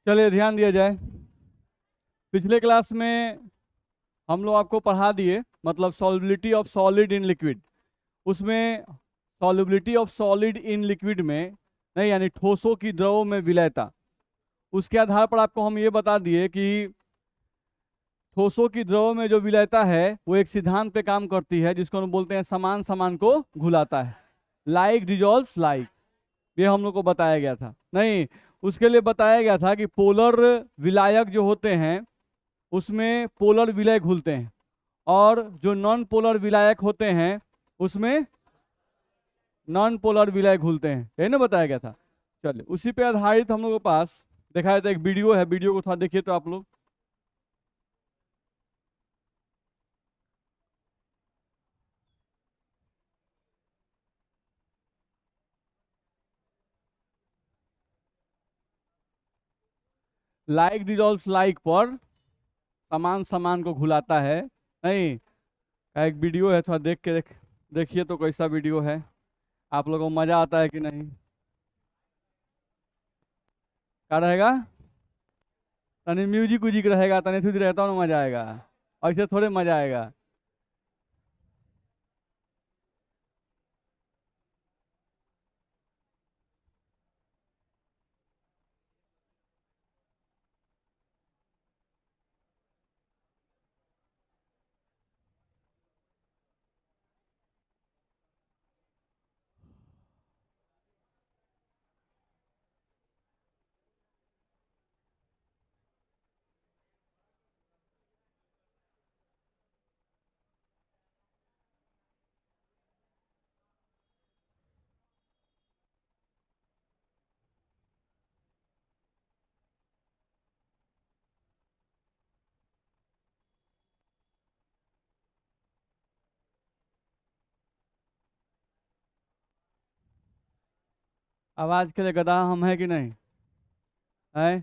चलिए ध्यान दिया जाए। पिछले क्लास में हम लोग आपको पढ़ा दिए मतलब solubility of solid in liquid. उसमें solubility of solid in liquid में नहीं, यानी ठोसों की द्रव में विलयता। उसके आधार पर आपको हम ये बता दिए कि ठोसों की द्रव में जो विलयता है वो एक सिद्धांत पे काम करती है, जिसको हम बोलते हैं समान समान को घुलाता है। लाइक डिजॉल्व्स लाइक, ये हम लोग को बताया गया था। नहीं, उसके लिए बताया गया था कि पोलर विलायक जो होते हैं उसमें पोलर विलय घुलते हैं, और जो नॉन पोलर विलायक होते हैं उसमें नॉन पोलर विलय घुलते हैं। यही ना बताया गया था। चलिए, उसी पे आधारित हम लोगों के पास दिखाया था एक वीडियो है, वीडियो को थोड़ा देखिए तो आप लोग। लाइक डिजॉल्व्स लाइक पर समान समान को घुलाता है। नहीं, का एक वीडियो है, थोड़ा देख के देखिए तो कैसा वीडियो है, आप लोगों को मजा आता है कि नहीं। क्या रहेगा? तनी म्यूजिक व्यूजिक रहेगा, तनी थोड़ी रहता हूँ, मजा आएगा। ऐसे थोड़े मजा आएगा। आवाज के लिए गधा हम है कि नहीं है?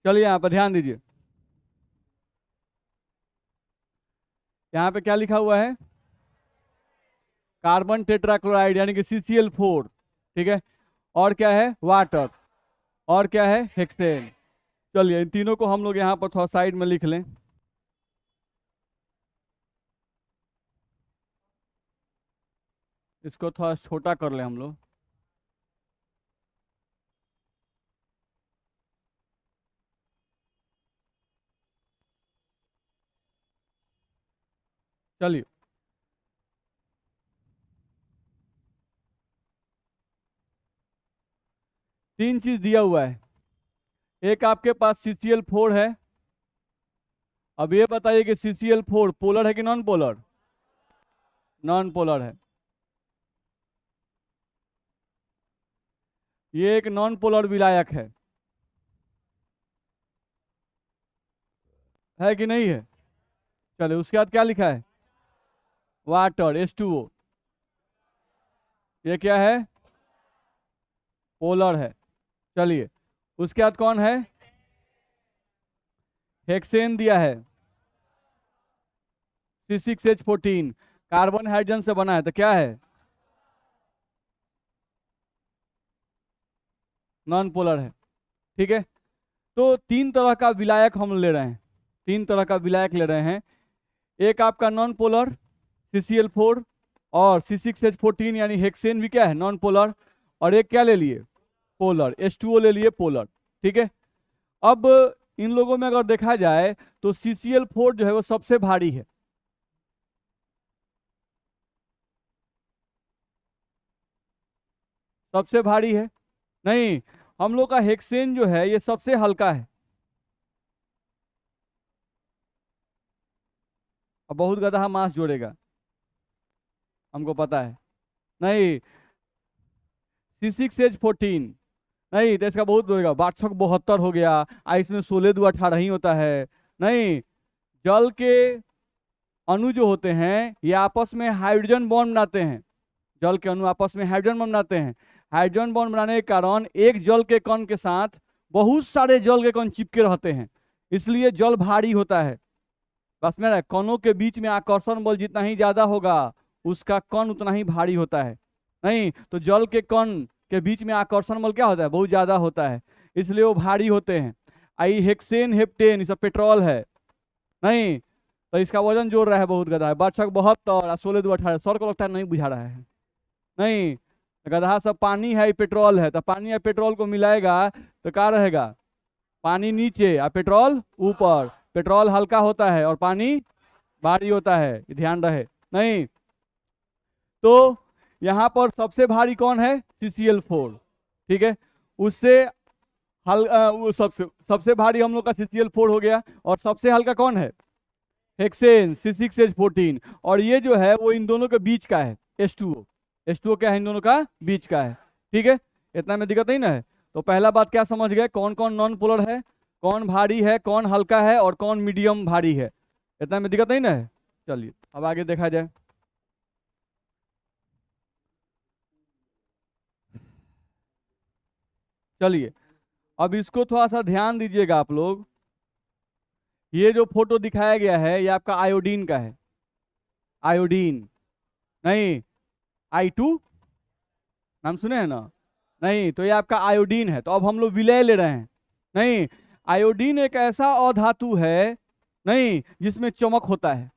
चलिए यहाँ पर ध्यान दीजिए। यहाँ पे क्या लिखा हुआ है? कार्बन टेट्राक्लोराइड यानी कि CCl4। ठीक है, और क्या है? वाटर। और क्या है? हेक्सेन। चलिए, इन तीनों को हम लोग यहाँ पर थोड़ा साइड में लिख लें। इसको थोड़ा छोटा कर लें हम लोग। चलिए, तीन चीज दिया हुआ है। एक आपके पास CCl4 है। अब ये बताइए कि CCl4 पोलर है कि नॉन पोलर? नॉन पोलर है। ये एक नॉन पोलर विलायक है कि नहीं है? चलिए, उसके बाद क्या लिखा है? Water H2O। ये क्या है? पोलर है। चलिए, उसके बाद कौन है? हेक्सेन दिया है। C6H14 कार्बन हाइड्रोजन से बना है, तो क्या है? नॉन पोलर है। ठीक है, तो तीन तरह का विलायक हम ले रहे हैं। तीन तरह का विलायक ले रहे हैं। एक आपका नॉन पोलर CCl4, और C6H14 यानी हेक्सेन भी क्या है? Non polar. और एक क्या ले लिए? पोलर H2O ले लिए, पोलर। ठीक है, अब इन लोगों में अगर देखा जाए तो CCl4 जो है वो सबसे भारी है। सबसे भारी है। नहीं, हम लोग का हेक्सेन जो है ये सबसे हल्का है। अब बहुत गधा मास जोड़ेगा, हमको पता है। नहीं, C6H14 नहीं, तो इसका बहुत जोड़ेगा। 6272 हो गया। इसमें 16 2 18 ही होता है। नहीं, जल के अणु जो होते हैं ये आपस में हाइड्रोजन बॉन्ड बनाते हैं। जल के अणु आपस में हाइड्रोजन बॉन्ड बनाते हैं। हाइड्रोजन बॉन्ड बनाने के कारण एक जल के कण के साथ बहुत सारे जल के कण चिपके रहते हैं, इसलिए जल भारी होता है। बस मेरा कणों के बीच में आकर्षण बल जितना ही ज्यादा होगा उसका कण उतना ही भारी होता है। नहीं, तो जल के कण के बीच में आकर्षण बल क्या होता है? बहुत ज्यादा होता है। इसलिए वो भारी होते हैं। आई हेक्सेन हेप्टेन, ये सब पेट्रोल है। नहीं, तो इसका वजन जोड़ रहा है बहुत गधा है। बादशाह 72 16 2 18, सर को लगता है नहीं बुझा रहा है। नहीं, गधा सब पानी है, पेट्रोल है, तो पानी या पेट्रोल को मिलाएगा तो क्या रहेगा? पानी नीचे और पेट्रोल ऊपर। पेट्रोल हल्का होता है और पानी भारी होता है, ये ध्यान रहे। नहीं, तो यहाँ पर सबसे भारी कौन है? CCl4। ठीक है, उससे वो सबसे सबसे भारी हम लोग का CCl4 हो गया। और सबसे हल्का कौन है? Hexane C6H14। और ये जो है वो इन दोनों के बीच का है, H2O। H2O क्या है? इन दोनों का बीच का है। ठीक है, इतना में दिक्कत नहीं ना है। तो पहला बात क्या समझ गए? कौन कौन नॉन पोलर है, कौन भारी है, कौन हल्का है और कौन मीडियम भारी है। इतना में दिक्कत नहीं ना है। चलिए अब आगे देखा जाए। चलिए अब इसको थोड़ा सा ध्यान दीजिएगा आप लोग। ये जो फोटो दिखाया गया है ये आपका आयोडीन का है। आयोडीन, नहीं, I2 नाम सुने हैं ना? नहीं, तो ये आपका आयोडीन है। तो अब हम लोग विलय ले रहे हैं। नहीं, आयोडीन एक ऐसा अधातु है, नहीं, जिसमें चमक होता है।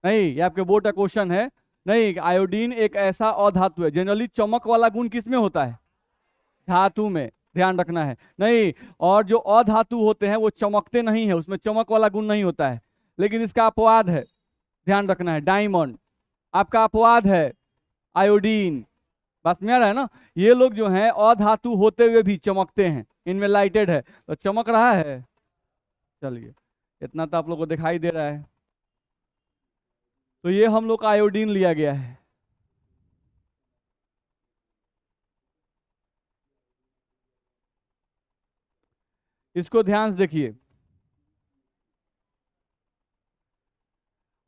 नहीं, ये आपके बोर्ड का क्वेश्चन है। नहीं, आयोडीन एक ऐसा अधातु है। जनरली चमक वाला गुण किसमें होता है? धातु में, ध्यान रखना है। नहीं, और जो अधातु होते हैं वो चमकते नहीं है, उसमें चमक वाला गुण नहीं होता है। लेकिन इसका अपवाद है, ध्यान रखना है। डायमंड आपका अपवाद है, आयोडीन। बस में आ रहा है ना? ये लोग जो हैं अधातु होते हुए भी चमकते हैं, इनमें लाइटेड है तो चमक रहा है। चलिए, इतना तो आप लोग को दिखाई दे रहा है। तो ये हम लोग का आयोडीन लिया गया है। इसको ध्यान से देखिए।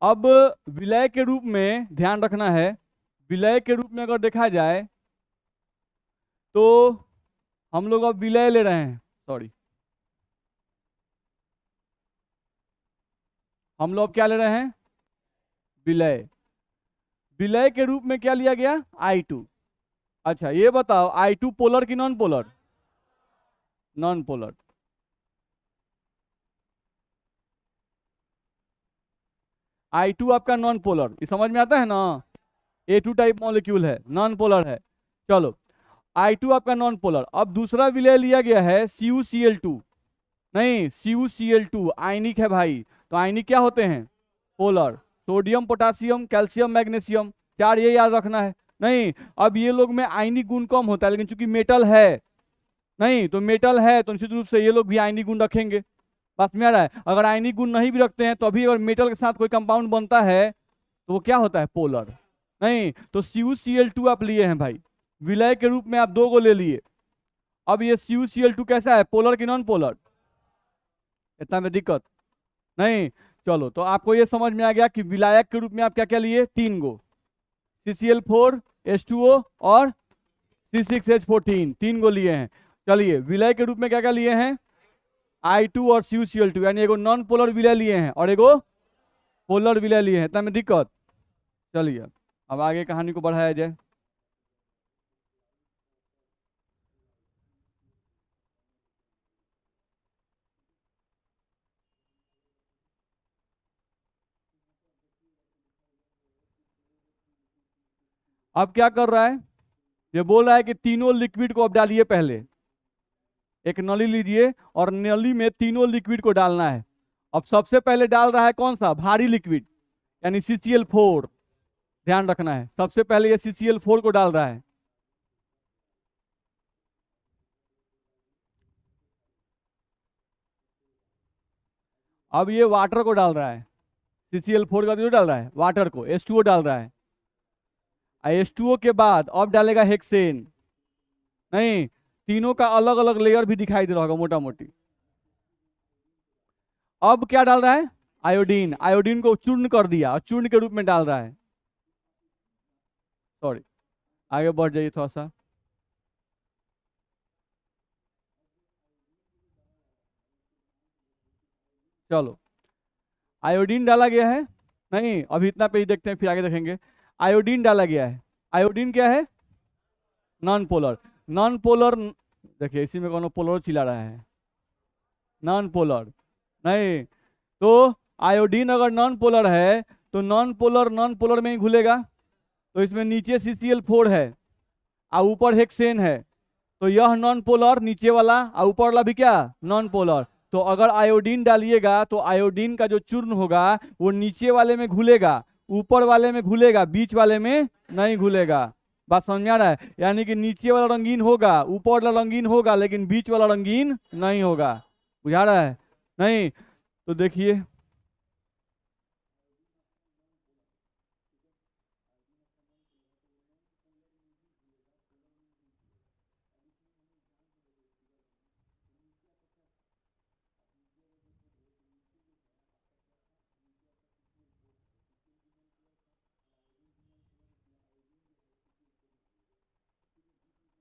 अब विलय के रूप में ध्यान रखना है, विलय के रूप में अगर देखा जाए तो हम लोग अब विलय ले रहे हैं। सॉरी, हम लोग अब क्या ले रहे हैं? विलय। विलय के रूप में क्या लिया गया? I2। अच्छा ये बताओ, I2 पोलर की non polar? Non polar. I2 आपका नॉन पोलर, ये समझ में आता है ना? A2 टाइप मॉलिक्यूल है, नॉन पोलर है। चलो, I2 आपका नॉन पोलर। अब दूसरा विलय लिया गया है CuCl2। नहीं, CuCl2 आयनिक है भाई। तो आयनिक क्या होते हैं? Polar. Sodium potassium calcium magnesium, चार, ये याद रखना है। नहीं, अब ये लोग में आयनिक गुण कम होता है, लेकिन चूंकि मेटल है, नहीं, तो मेटल है तो निश्चित रूप से ये लोग भी आयनिक गुण रखेंगे। बात में आ रहा है? अगर आयनिक गुण नहीं भी रखते हैं तो अभी अगर मेटल के साथ कोई कंपाउंड बनता है तो वो क्या होता है? पोलर। नहीं, तो CuCl2 आप लिए हैं भाई, विलय के रूप में आप दो को ले लिए। अब ये CuCl2 कैसा है? पोलर की नॉन पोलर? इतना में दिक्कत नहीं। चलो, तो आपको ये समझ में आ गया कि विलायक के रूप में आप क्या क्या लिए? 3 गो, CCl4, H2O और C6H14, 3 गो लिए हैं। चलिए, विलय के रूप में क्या क्या लिए हैं? I2 और CuCl2, यानी एगो नॉन पोलर विलय लिए हैं और एगो पोलर विलय लिए हैं। इतना में दिक्कत। चलिए अब आगे कहानी को बढ़ाया जाए। अब क्या कर रहा है? ये बोल रहा है कि तीनों लिक्विड को अब डालिए। पहले एक नली लीजिए और नली में तीनों लिक्विड को डालना है। अब सबसे पहले डाल रहा है कौन सा? भारी लिक्विड, यानी CCl4। ध्यान रखना है, सबसे पहले ये CCl4 को डाल रहा है। अब ये वाटर को डाल रहा है। CCl4 का जो डाल रहा है, वाटर को, H2O डाल रहा है। H2O के बाद अब डालेगा हेक्सेन। नहीं, तीनों का अलग अलग लेयर भी दिखाई दे रहा होगा मोटा मोटी। अब क्या डाल रहा है? आयोडीन। आयोडीन को चूर्ण कर दिया और चूर्ण के रूप में डाल रहा है। सॉरी, आगे बढ़ जाइए थोड़ा सा। चलो, आयोडीन डाला गया है। नहीं, अभी इतना पे ही देखते हैं, फिर आगे देखेंगे। आयोडीन डाला गया है। आयोडीन क्या है? Non polar. नॉन पोलर देखिए इसी में कौन पोलर चिल्ला रहा है, नॉन पोलर नहीं। तो आयोडीन अगर नॉन पोलर है तो नॉन पोलर में ही घुलेगा। तो इसमें नीचे CCl4 है और ऊपर हेक्सेन है, तो यह नॉन पोलर नीचे वाला और ऊपर वाला भी क्या, नॉन पोलर। तो अगर आयोडीन डालिएगा तो आयोडीन का जो चूर्ण होगा वो नीचे वाले में घुलेगा, ऊपर वाले में घुलेगा, बीच वाले में नहीं घुलेगा। बात समझ में आ रहा है? यानी कि नीचे वाला रंगीन होगा, ऊपर वाला रंगीन होगा, लेकिन बीच वाला रंगीन नहीं होगा। बुझा रहा है? नहीं? तो देखिए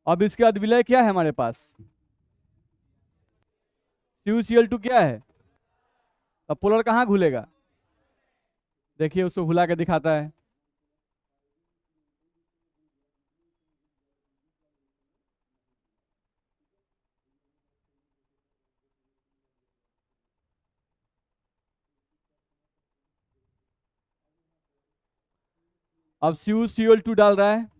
अब इसके बाद विलय क्या है हमारे पास, CuCl2 क्या है। अब पोलर कहाँ घुलेगा, देखिए उसको घुला के दिखाता है। अब CuCl2 डाल रहा है,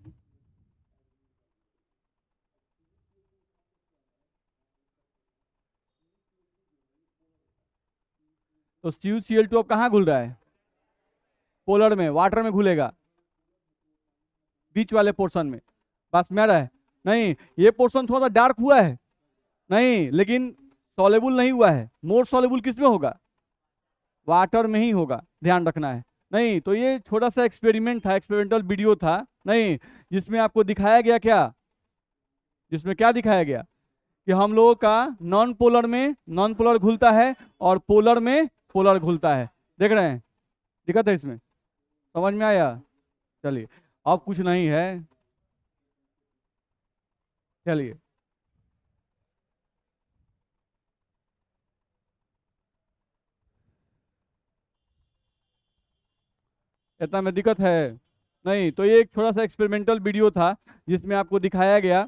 तो CuCl2 अब कहाँ घुल रहा है, पोलर में, वाटर में घुलेगा, बीच वाले पोर्शन में। बस में आ रहा है? नहीं, ये पोर्शन थोड़ा सा डार्क हुआ है, नहीं लेकिन सॉलेबल नहीं हुआ है। मोर सॉलेबल किस में होगा, वाटर में ही होगा, ध्यान रखना है। नहीं तो ये छोटा सा एक्सपेरिमेंट था, एक्सपेरिमेंटल वीडियो था, नहीं जिसमें आपको दिखाया गया क्या, जिसमें क्या दिखाया गया कि हम लोगों का नॉन पोलर में नॉन पोलर घुलता है और पोलर में पोलर घुलता है। देख रहे हैं, दिक्कत है इसमें, समझ में आया? चलिए, अब कुछ नहीं है, चलिए। इतना में दिक्कत है? नहीं तो ये एक छोटा सा एक्सपेरिमेंटल वीडियो था जिसमें आपको दिखाया गया,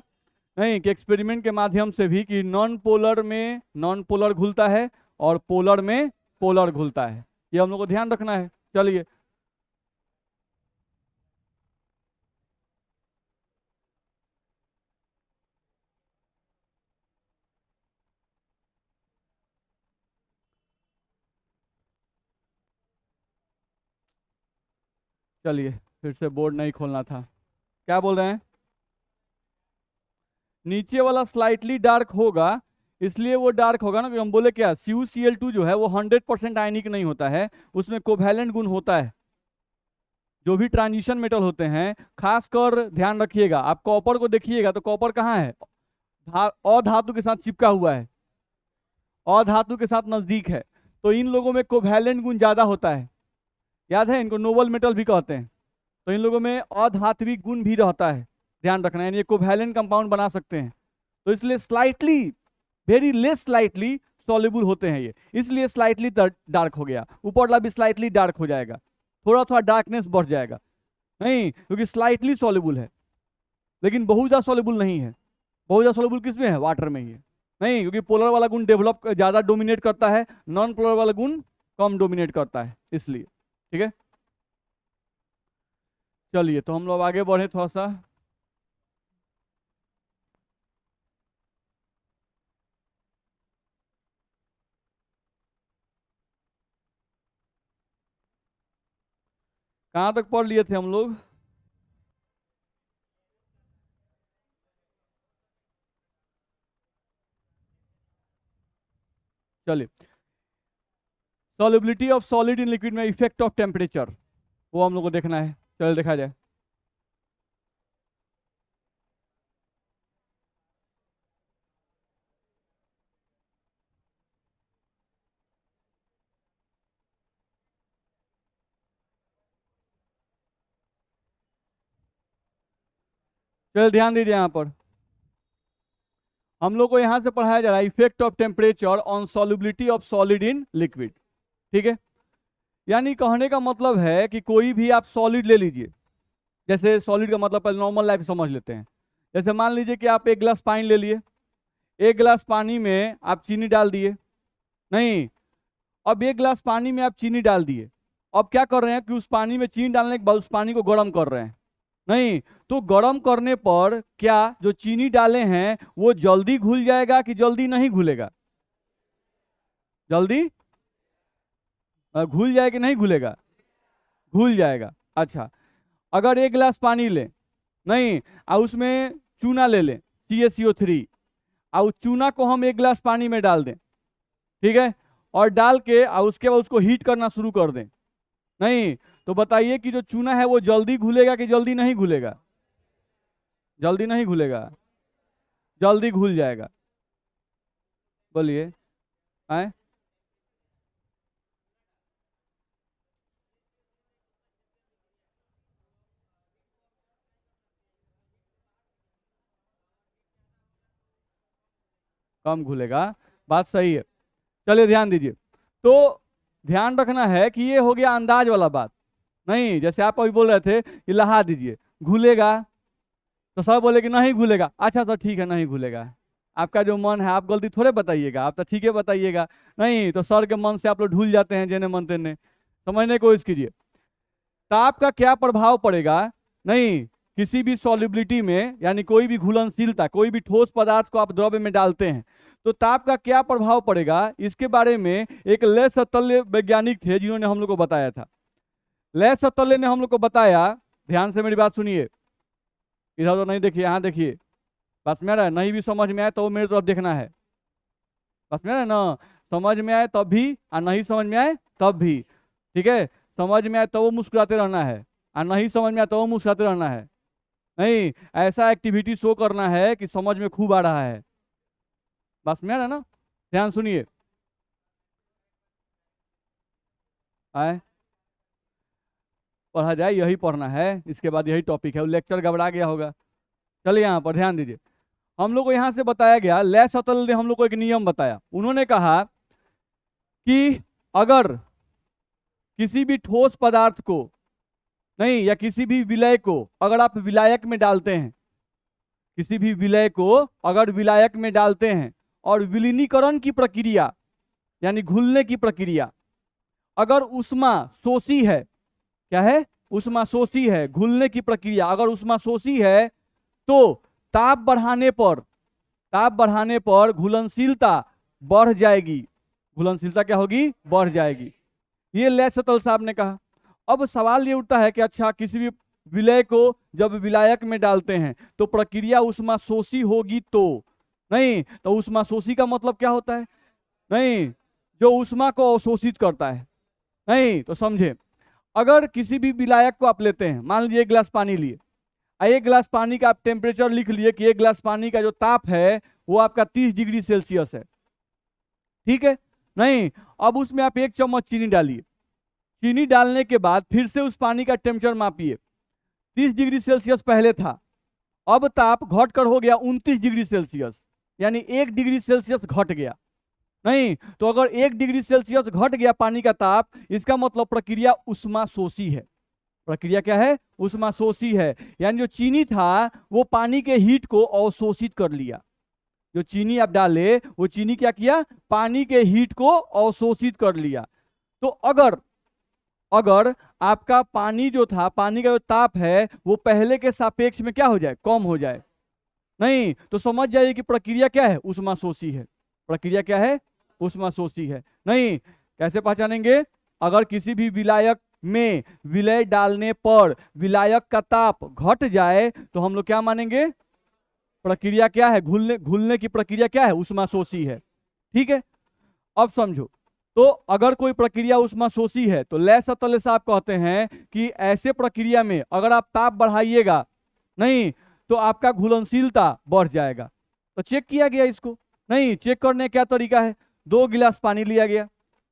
नहीं कि एक्सपेरिमेंट के माध्यम से भी कि नॉन पोलर में नॉन पोलर घुलता है और पोलर में पोलर घुलता है। ये हम लोग को ध्यान रखना है। चलिए, चलिए फिर से बोर्ड नहीं खोलना था। क्या बोल रहे हैं, नीचे वाला स्लाइटली डार्क होगा, इसलिए वो डार्क होगा ना कि हम बोले क्या, CuCl2 जो है वो 100% आयनिक नहीं होता है, उसमें कोवैलेंट गुण होता है। जो भी ट्रांजिशन मेटल होते हैं, खासकर ध्यान रखिएगा, आप कॉपर को देखिएगा तो कॉपर कहाँ है, अधातु के साथ चिपका हुआ है, अधातु के साथ नजदीक है। तो इन लोगों में कोवैलेंट गुण ज्यादा होता है, याद है, इनको नोबल मेटल भी कहते हैं। तो इन लोगों में अधात्विक गुण भी रहता है, ध्यान रखना है, यानी ये कोवैलेंट कंपाउंड बना सकते हैं। तो इसलिए slightly, very less slightly soluble होते हैं ये, इसलिए स्लाइटली डार्क हो गया, ऊपर वाला भी स्लाइटली डार्क हो जाएगा, थोड़ा थोड़ा डार्कनेस बढ़ जाएगा। नहीं, क्योंकि स्लाइटली सॉल्युबल है लेकिन बहुत ज्यादा सॉल्युबल नहीं है। बहुत ज्यादा सॉल्युबल किस में है, वाटर में ही है। नहीं, क्योंकि पोलर वाला गुण डेवलप ज्यादा डोमिनेट करता है, नॉन पोलर वाला गुण कम डोमिनेट करता है, इसलिए। ठीक है, चलिए तो हम लोग आगे बढ़े थोड़ा सा। कहाँ तक पढ़ लिए थे हम लोग, चलिए, solubility of solid in liquid में इफेक्ट ऑफ टेम्परेचर, वो हम लोग को देखना है। चलिए देखा जाए। चलिए ध्यान दीजिए, यहाँ पर हम लोग को यहाँ से पढ़ाया जा रहा है effect of temperature on solubility of solid in liquid. ठीक है, यानी कहने का मतलब है कि कोई भी आप सॉलिड ले लीजिए, जैसे सॉलिड का मतलब पहले नॉर्मल लाइफ समझ लेते हैं। जैसे मान लीजिए कि आप एक गिलास पानी ले लिए, एक गिलास पानी में आप चीनी डाल दिए, नहीं, अब एक गिलास पानी में आप चीनी डाल दिए, अब क्या कर रहे हैं कि उस पानी में चीनी डालने के बाद उस पानी को गर्म कर रहे हैं, नहीं, तो गर्म करने पर क्या जो चीनी डाले हैं वो जल्दी घुल जाएगा कि जल्दी नहीं घुलेगा? जल्दी घुल जाएगा कि नहीं घुलेगा? घुल जाएगा। अच्छा, अगर एक गिलास पानी ले, नहीं, और उसमें चूना ले लें, CaCO3, और उस चूना को हम एक गिलास पानी में डाल दें, ठीक है, और डाल के और उसके बाद उसको हीट करना शुरू कर दें, नहीं, तो बताइए कि जो चूना है वो जल्दी घुलेगा कि जल्दी नहीं घुलेगा? जल्दी नहीं घुलेगा, जल्दी घुल जाएगा। बोलिए। आए, कम घुलेगा, बात सही है। चलिए ध्यान दीजिए। तो ध्यान रखना है कि ये हो गया अंदाज वाला बात, नहीं, जैसे आप अभी बोल रहे थे कि लहा दीजिए, घुलेगा, तो सब बोले कि नहीं घुलेगा, अच्छा तो ठीक है नहीं घुलेगा, आपका जो मन है, आप गलती थोड़े बताइएगा, आप तो ठीक है बताइएगा, नहीं तो सर के मन से आप लोग ढूल जाते हैं जेने मन तेने। समझने की कोशिश कीजिए, ताप का क्या प्रभाव पड़ेगा, नहीं, किसी भी सॉल्युबिलिटी में, यानी कोई भी घुलनशीलता, कोई भी ठोस पदार्थ को आप द्रव्य में डालते हैं तो ताप का क्या प्रभाव पड़ेगा, इसके बारे में एक ले सत्तल्य वैज्ञानिक थे जिन्होंने हम लोग को बताया था। ले सत्तल्य ने हम लोग को बताया, ध्यान से मेरी बात सुनिए, इधर तो नहीं देखिए, यहाँ देखिए, बस में आ रहा है, नहीं भी समझ में आए तो मेरी तरफ देखना है, बस में आ रहा है ना, समझ में आए तब भी और नहीं समझ में आए तब भी, ठीक है, समझ में आए तो वो मुस्कुराते रहना है और नहीं समझ में आए तो वो मुस्कुराते रहना है, नहीं, ऐसा एक्टिविटी शो करना है कि समझ में खूब आ रहा है, बस में आ रहा है ना, ध्यान सुनिए। आए, पढ़ा जाए, यही पढ़ना है, इसके बाद यही टॉपिक है, वो लेक्चर घबरा गया होगा। चलिए यहाँ पर ध्यान दीजिए, हम लोग को यहाँ से बताया गया, ले सतल ने हम लोग को एक नियम बताया, उन्होंने कहा कि अगर किसी भी ठोस पदार्थ को, नहीं, या किसी भी विलय को अगर आप विलायक में डालते हैं, किसी भी विलय को अगर विलायक में डालते हैं और विलीनीकरण की प्रक्रिया, यानी घुलने की प्रक्रिया, अगर उष्मा शोषी है, क्या है, उष्मा शोषी है, घुलने की प्रक्रिया अगर उष्मा शोषी है तो ताप बढ़ाने पर, ताप बढ़ाने पर घुलनशीलता बढ़ जाएगी, घुलनशीलता क्या होगी, बढ़ जाएगी, ये ले सतल साहब ने कहा। अब सवाल ये उठता है कि अच्छा, किसी भी विलय को जब विलायक में डालते हैं तो प्रक्रिया उष्मा शोषी होगी तो, नहीं, तो उष्मा शोषी का मतलब क्या होता है, नहीं, जो उष्मा को अवशोषित करता है, नहीं, तो समझे, अगर किसी भी विलायक को आप लेते हैं, मान लीजिए एक गिलास पानी लिए, एक गिलास पानी का आप टेम्परेचर लिख लिए कि एक गिलास पानी का जो ताप है वो आपका 30 डिग्री सेल्सियस है, ठीक है, नहीं, अब उसमें आप 1 चम्मच चीनी डालिए, चीनी डालने के बाद फिर से उस पानी का टेम्परेचर मापिए, 30 डिग्री सेल्सियस पहले था, अब ताप घटकर हो गया 29 डिग्री सेल्सियस, यानी 1 डिग्री सेल्सियस घट गया, नहीं, तो अगर 1 डिग्री सेल्सियस घट गया पानी का ताप, इसका मतलब प्रक्रिया उष्मा शोषी है, प्रक्रिया क्या है, उष्मा शोषी है, यानी जो चीनी था वो पानी के हीट को अवशोषित कर लिया, जो चीनी आप डाले वो चीनी क्या किया, पानी के हीट को अवशोषित कर लिया। तो अगर अगर आपका पानी जो था, पानी का जो ताप है वो पहले के सापेक्ष में क्या हो जाए, कम हो जाए, नहीं, तो समझ जाइए कि प्रक्रिया क्या है, उष्मा शोषी है, प्रक्रिया क्या है, उष्मा शोषी है, नहीं, कैसे पहचानेंगे, अगर किसी भी विलायक में विलय डालने पर विलायक का ताप घट जाए तो हम लोग क्या मानेंगे, प्रक्रिया क्या है, घुलने घुलने की प्रक्रिया क्या है, उष्मा शोषी है, ठीक है। अब समझो, तो अगर कोई प्रक्रिया उष्मा शोषी है तो ले सतले साहब कहते हैं कि ऐसे प्रक्रिया में अगर आप ताप बढ़ाइएगा, नहीं, तो आपका घुलनशीलता बढ़ जाएगा। तो चेक किया गया इसको, नहीं, चेक करने क्या तरीका है, 2 गिलास पानी लिया गया,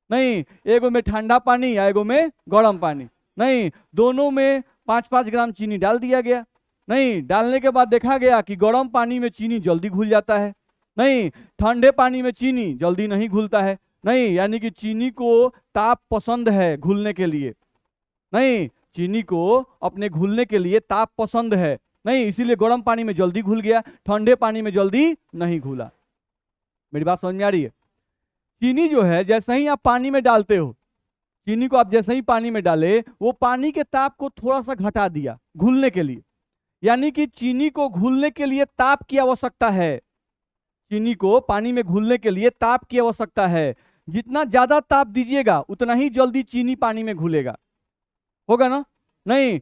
नहीं, एगो में ठंडा पानी या एगो में गर्म पानी, नहीं, दोनों में 5-5 ग्राम चीनी डाल दिया गया, नहीं, डालने के बाद देखा गया कि गर्म पानी में चीनी जल्दी घुल जाता है, नहीं, ठंडे पानी में चीनी जल्दी नहीं घुलता है, नहीं, यानी कि चीनी को ताप पसंद है घुलने के लिए, नहीं, चीनी को अपने घुलने के लिए ताप पसंद है, नहीं, इसीलिए गर्म पानी में जल्दी घुल गया, ठंडे पानी में जल्दी नहीं घुला। मेरी बात समझ में आ रही है? चीनी जो है जैसे ही आप पानी में डालते हो, चीनी को आप जैसे ही पानी में डाले, वो पानी के ताप को थोड़ा सा घटा दिया घुलने के लिए। यानी कि चीनी को घुलने के लिए ताप की आवश्यकता है। चीनी को पानी में घुलने के लिए ताप की आवश्यकता है। जितना ज्यादा ताप दीजिएगा उतना ही जल्दी चीनी पानी में घुलेगा। होगा ना? नहीं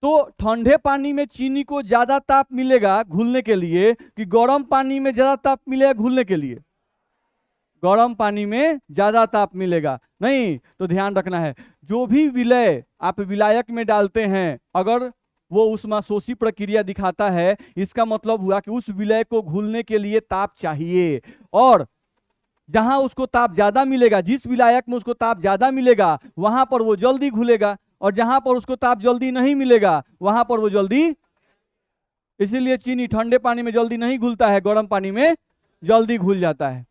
तो ठंडे पानी में चीनी को ज्यादा ताप मिलेगा घुलने के लिए कि गर्म पानी में ज्यादा ताप मिलेगा घुलने के लिए? गर्म पानी में ज्यादा ताप मिलेगा। नहीं तो ध्यान रखना है, जो भी विलय आप विलायक में डालते हैं, अगर वो ऊष्माशोषी प्रक्रिया दिखाता है, इसका मतलब हुआ कि उस विलय को घुलने के लिए ताप चाहिए। और जहां उसको ताप ज्यादा मिलेगा, जिस विलायक में उसको ताप ज्यादा मिलेगा, वहां पर वो जल्दी घुलेगा। और जहां पर उसको ताप जल्दी नहीं मिलेगा, वहां पर वो जल्दी, इसीलिए चीनी ठंडे पानी में जल्दी नहीं घुलता है, गर्म पानी में जल्दी घुल जाता है।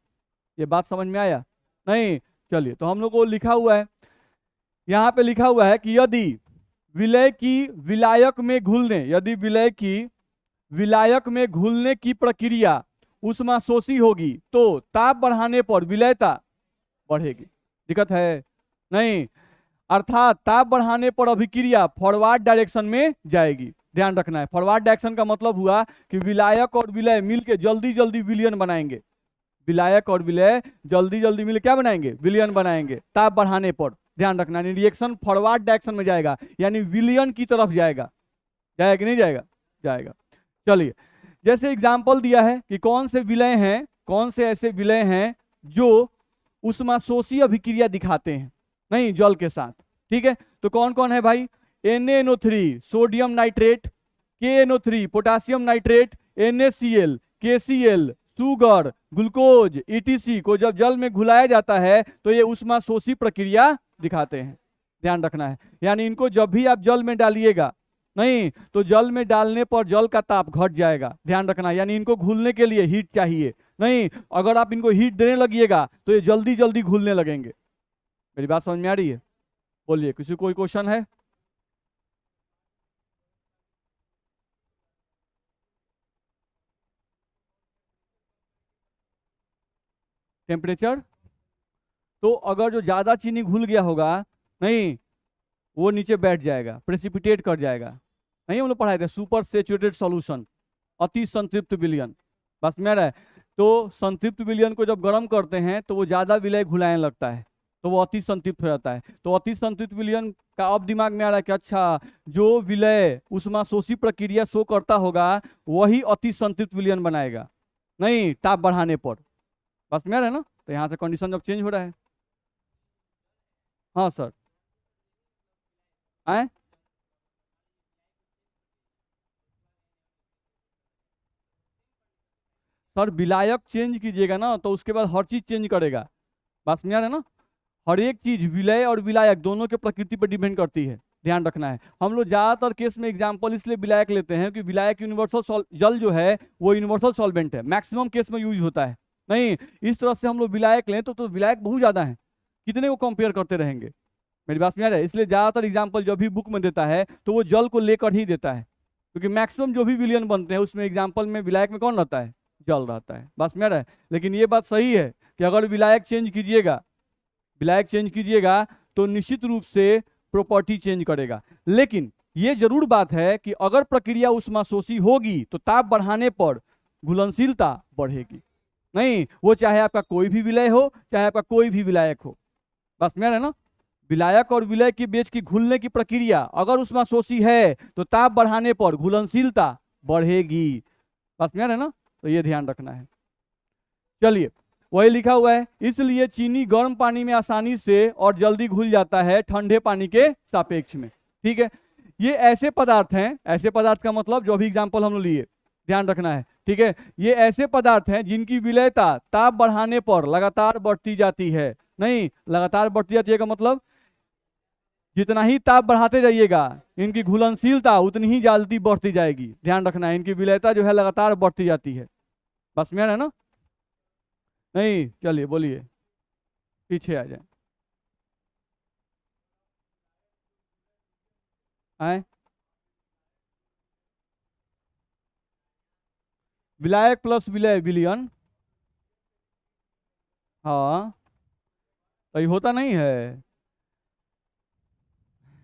ये बात समझ में आया? नहीं? चलिए, तो हम लोग को लिखा हुआ है, यहां पे लिखा हुआ है कि यदि विलय की विलायक में घुलने, यदि विलय की विलायक में घुलने की प्रक्रिया ऊष्माशोषी होगी तो ताप बढ़ाने पर विलयता बढ़ेगी। दिक्कत है? नहीं, अर्थात ताप बढ़ाने पर अभिक्रिया फॉरवर्ड डायरेक्शन में जाएगी। ध्यान रखना है, फॉरवर्ड डायरेक्शन का मतलब हुआ कि विलायक और विलय मिलके जल्दी जल्दी विलयन बनाएंगे। विलायक और विलय जल्दी जल्दी मिलकर क्या बनाएंगे? विलयन बनाएंगे ताप बढ़ाने पर। ध्यान रखना, रिएक्शन फॉरवर्ड डायरेक्शन में जाएगा, यानी विलयन की तरफ जाएगा। जाएगा कि नहीं जाएगा? जाएगा। चलिए, जैसे एग्जाम्पल दिया है कि कौन से विलय हैं, कौन से ऐसे विलय हैं जो ऊष्माशोषी अभिक्रिया दिखाते हैं, नहीं जल के साथ। ठीक है, तो कौन कौन है भाई? NaNO3 sodium nitrate, KNO3 potassium nitrate, NaCl, KCl sugar, glucose, ETC को जब जल में घुलाया जाता है तो ये ऊष्माशोषी प्रक्रिया दिखाते हैं। ध्यान रखना है, यानी इनको जब भी आप जल में डालिएगा, नहीं तो जल में डालने पर जल का ताप घट जाएगा। ध्यान रखना, यानी इनको घुलने के लिए हीट चाहिए। नहीं, अगर आप इनको हीट देने लगिएगा तो ये जल्दी जल्दी घुलने लगेंगे। मेरी बात समझ में आ रही है? बोलिए, किसी कोई क्वेश्चन है? टेम्परेचर, तो अगर जो ज्यादा चीनी घुल गया होगा, नहीं वो नीचे बैठ जाएगा, प्रेसिपिटेट कर जाएगा। नहीं हम लोग पढ़ाए थे सुपर सेचुरेटेड सॉल्यूशन, अति संतृप्त विलयन। बस में रहा है, तो संतृप्त विलयन को जब गर्म करते हैं तो वो ज्यादा विलय घुलाने लगता है, तो वो अति संतृप्त हो जाता है। तो अति संतृप्त विलयन का अब दिमाग में आ रहा है कि अच्छा, जो विलय ऊष्माशोषी प्रक्रिया शो करता होगा वही अति संतृप्त विलयन बनाएगा, नहीं ताप बढ़ाने पर। बस में आ रहा है ना? तो यहाँ से कंडीशन जब चेंज हो रहा है। हाँ सर। आए, सर विलायक चेंज कीजिएगा ना तो उसके बाद हर चीज चेंज करेगा। बात समझ आ रहा है ना? हर एक चीज विलय और विलायक दोनों के प्रकृति पर डिपेंड करती है। ध्यान रखना है, हम लोग ज्यादातर केस में एग्जांपल इसलिए विलायक लेते हैं कि विलायक यूनिवर्सल जल जो है वो यूनिवर्सल सॉल्वेंट है, मैक्सिमम केस में यूज होता है। नहीं, इस तरह से हम लोग विलायक लें तो विलायक बहुत ज्यादा है, कितने को कंपेयर करते रहेंगे? मेरी बात समझ आ रहा है? इसलिए ज्यादातर एग्जाम्पल जब भी बुक में देता है तो वो जल को लेकर ही देता है, क्योंकि मैक्सिमम जो भी विलियन बनते हैं उसमें एग्जाम्पल में विलायक में कौन रहता है? जल रहता है। बस में रहा है, लेकिन ये बात सही है कि अगर विलायक चेंज कीजिएगा, विलायक चेंज कीजिएगा तो निश्चित रूप से प्रॉपर्टी चेंज करेगा। लेकिन ये जरूर बात है कि अगर प्रक्रिया ऊष्माशोषी होगी तो ताप बढ़ाने पर घुलनशीलता बढ़ेगी। नहीं, वो चाहे आपका कोई भी विलय हो, चाहे आपका कोई भी विलायक हो। बस में रहा है ना? विलायक और विलय के बीच की घुलने की प्रक्रिया अगर ऊष्माशोषी है तो ताप बढ़ाने पर घुलनशीलता बढ़ेगी। बस में आ रहा है ना? तो ये ध्यान रखना है। चलिए, वही लिखा हुआ है, इसलिए चीनी गर्म पानी में आसानी से और जल्दी घुल जाता है ठंडे पानी के सापेक्ष में। ठीक है, ये ऐसे पदार्थ हैं, ऐसे पदार्थ का मतलब जो भी एग्जाम्पल हम लोग लिए, ध्यान रखना है। ठीक है, ये ऐसे पदार्थ हैं जिनकी विलयता ताप बढ़ाने पर लगातार बढ़ती जाती है। नहीं, लगातार बढ़ती जाती है का मतलब जितना ही ताप बढ़ाते जाइएगा इनकी घुलनशीलता उतनी ही जल्दी बढ़ती जाएगी। ध्यान रखना है, इनकी विलयता जो है लगातार बढ़ती जाती है। बस में है ना? नहीं, चलिए बोलिए, पीछे आ जाए। आए, विलायक प्लस विलय विलियन, हाँ, तो ये होता नहीं है।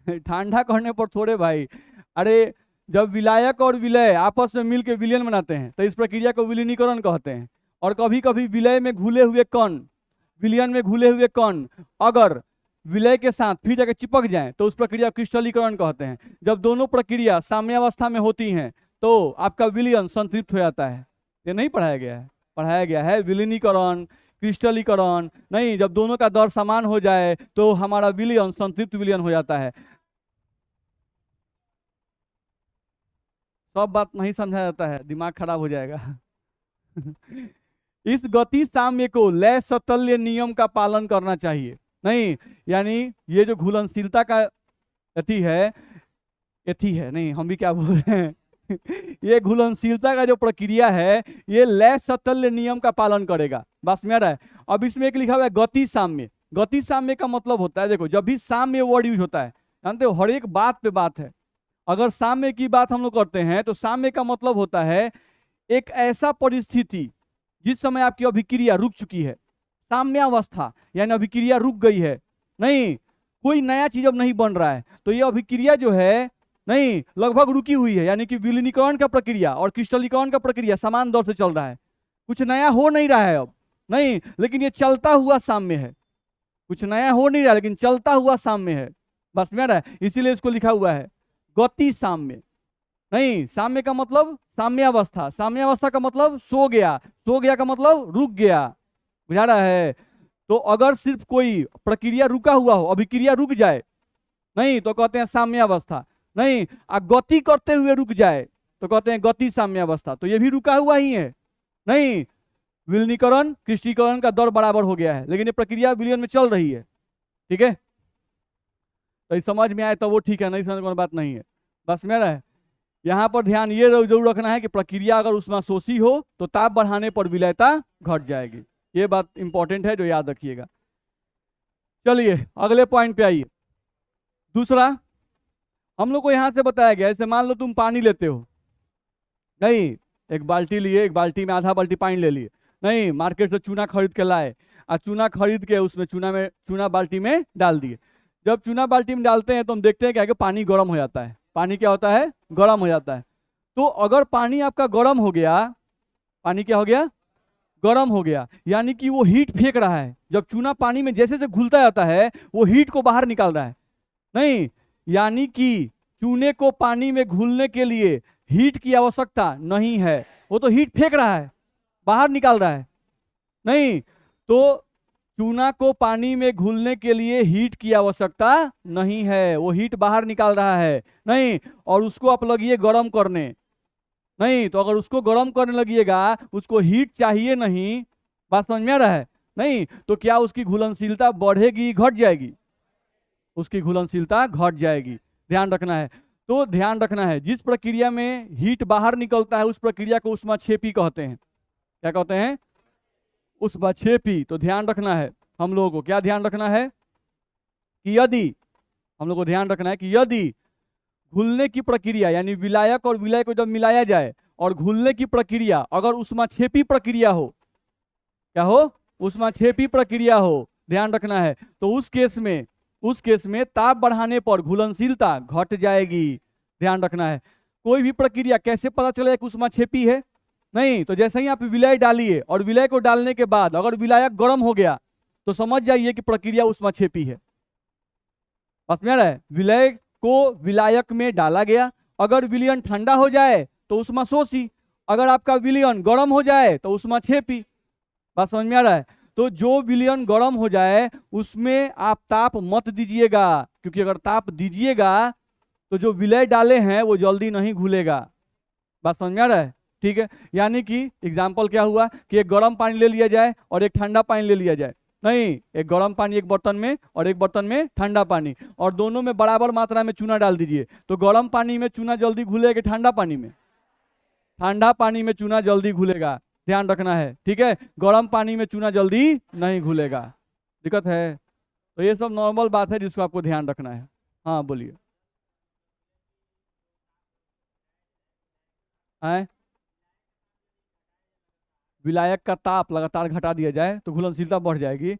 ठंडा करने पर थोड़े भाई। अरे, जब विलायक और विलय आपस में मिलकर विलयन बनाते हैं तो इस प्रक्रिया को विलीनीकरण कहते हैं। और कभी कभी विलय में घुले हुए कण, विलयन में घुले हुए कण अगर विलय के साथ फिर जाकर चिपक जाएं तो उस प्रक्रिया को क्रिस्टलीकरण कहते हैं। जब दोनों प्रक्रिया साम्यावस्था में होती हैं तो आपका विलयन संतृप्त हो जाता है। ये नहीं पढ़ाया गया है? पढ़ाया गया है विलीनीकरण, क्रिस्टलीकरण। नहीं, जब दोनों का दर समान हो जाए तो हमारा विलयन संतृप्त विलयन हो जाता है। सब बात नहीं समझा जाता है, दिमाग खराब हो जाएगा। इस गति साम्य को लय सतल्य नियम का पालन करना चाहिए। नहीं, यानी ये जो घुलनशीलता का अति है, एथी है नहीं, हम भी क्या बोल रहे हैं। ये घुलनशीलता का जो प्रक्रिया है ये लय सतल्य नियम का पालन करेगा। बस में आ रहा है। अब इसमें एक लिखा हुआ है गति साम्य। गति साम्य का मतलब होता है, देखो जब भी साम्य वर्ड यूज होता है, जानते हो हर एक बात पे बात है। अगर साम्य की बात हम लोग करते हैं तो साम्य का मतलब होता है एक ऐसा परिस्थिति जिस समय आपकी अभिक्रिया रुक चुकी है। साम्यावस्था यानी अभिक्रिया रुक गई है, नहीं कोई नया चीज अब नहीं बन रहा है, तो ये अभिक्रिया जो है नहीं लगभग रुकी हुई है। यानी कि विलीनीकरण का प्रक्रिया और क्रिस्टलीकरण का प्रक्रिया समान दर से चल रहा है। कुछ नया हो नहीं रहा है अब, नहीं, लेकिन ये चलता हुआ साम्य है। कुछ नया हो नहीं रहा लेकिन चलता हुआ साम्य है। बस में आ रहा है, इसीलिए इसको लिखा हुआ है गति साम्य। नहीं, साम्य का मतलब साम्यावस्था, साम्यावस्था का मतलब सो गया, सो गया का मतलब रुक गया। बुझा रहा है? तो अगर सिर्फ कोई प्रक्रिया रुका हुआ हो, अभिक्रिया रुक जाए, नहीं तो कहते हैं साम्यावस्था। नहीं, गति करते हुए रुक जाए तो कहते हैं गति साम्यावस्था। तो ये भी रुका हुआ ही है। नहीं, विलीनीकरण क्रिस्टलीकरण का दर बराबर हो गया है लेकिन ये प्रक्रिया विलयन में चल रही है। ठीक है, तो समझ में आए तो वो ठीक है, नहीं समझ में बात नहीं है। बस में रहा है। यहाँ पर ध्यान ये जरूर रखना है कि प्रक्रिया अगर उष्माशोषी हो तो ताप बढ़ाने पर विलयता घट जाएगी। ये बात इंपॉर्टेंट है जो याद रखिएगा। चलिए अगले पॉइंट पे आइए। दूसरा, हम लोग को यहाँ से बताया गया, जैसे मान लो तुम पानी लेते हो, नहीं एक बाल्टी लिए, एक बाल्टी में आधा बाल्टी पानी ले लिए, नहीं मार्केट से चूना खरीद के लाए और चूना खरीद के उसमें चूना बाल्टी में डाल दिए। जब चूना बाल्टी में डालते हैं तो हम देखते हैं क्या कि पानी गर्म हो जाता है। पानी क्या होता है? गर्म हो जाता है। तो अगर पानी आपका गर्म हो गया, पानी क्या हो गया? गर्म हो गया, यानी कि वो हीट फेंक रहा है। जब चूना पानी में जैसे जैसे घुलता जाता है वो हीट को बाहर निकाल रहा है। नहीं, यानी कि चूने को पानी में घुलने के लिए हीट की आवश्यकता नहीं है, वो तो हीट फेंक रहा है, बाहर निकाल रहा है। नहीं, तो चूना को पानी में घुलने के लिए हीट की आवश्यकता नहीं है, वो हीट बाहर निकाल रहा है। नहीं, और उसको आप लगिए गर्म करने, नहीं तो अगर उसको गर्म करने लगिएगा, उसको हीट चाहिए नहीं, बात समझ में आ रहा है? नहीं तो क्या उसकी घुलनशीलता बढ़ेगी घट जाएगी? उसकी घुलनशीलता घट जाएगी। ध्यान रखना है। तो ध्यान रखना है, जिस प्रक्रिया में हीट बाहर निकलता है उस प्रक्रिया को ऊष्माक्षेपी कहते हैं। क्या कहते हैं? ऊष्माक्षेपी। तो ध्यान रखना है हम लोगों को, क्या ध्यान रखना है कि यदि हम लोग को ध्यान रखना है कि यदि घुलने की प्रक्रिया यानी विलायक और विलय को जब मिलाया जाए और घुलने की प्रक्रिया अगर ऊष्माक्षेपी प्रक्रिया हो, क्या हो? ऊष्माक्षेपी प्रक्रिया हो, ध्यान रखना है, तो उस केस में ताप बढ़ाने पर घुलनशीलता घट जाएगी। ध्यान रखना है। कोई भी प्रक्रिया कैसे पता चलेगा कि ऊष्माक्षेपी है? नहीं तो जैसे ही आप विलय डालिए और विलय को डालने के बाद अगर विलायक गर्म हो गया तो समझ जाइए कि प्रक्रिया ऊष्माक्षेपी है। समझ में आ रहा है? विलय को विलायक में डाला गया, अगर विलयन ठंडा हो जाए तो ऊष्माशोषी, अगर आपका विलयन गर्म हो जाए तो ऊष्माक्षेपी। बात समझ में आ रहा है? तो जो विलयन गर्म हो जाए उसमें आप ताप मत दीजिएगा, क्योंकि अगर ताप दीजिएगा तो जो विलय डाले हैं वो जल्दी नहीं घुलेगा। बात समझ में आ रहा है? ठीक है, यानी कि एग्जाम्पल क्या हुआ कि एक गर्म पानी ले लिया जाए और एक ठंडा पानी ले लिया जाए। नहीं, एक गर्म पानी एक बर्तन में और एक बर्तन में ठंडा पानी, और दोनों में बराबर मात्रा में चूना डाल दीजिए। तो गर्म पानी में चूना जल्दी घुलेगा कि ठंडा पानी में? ठंडा पानी में चूना जल्दी घुलेगा। ध्यान रखना है, ठीक है? गर्म पानी में चूना जल्दी नहीं घुलेगा। दिक्कत है? तो ये सब नॉर्मल बात है जिसको आपको ध्यान रखना है। हाँ बोलिए। विलायक का ताप लगातार घटा दिया जाए तो घुलनशीलता बढ़ जाएगी।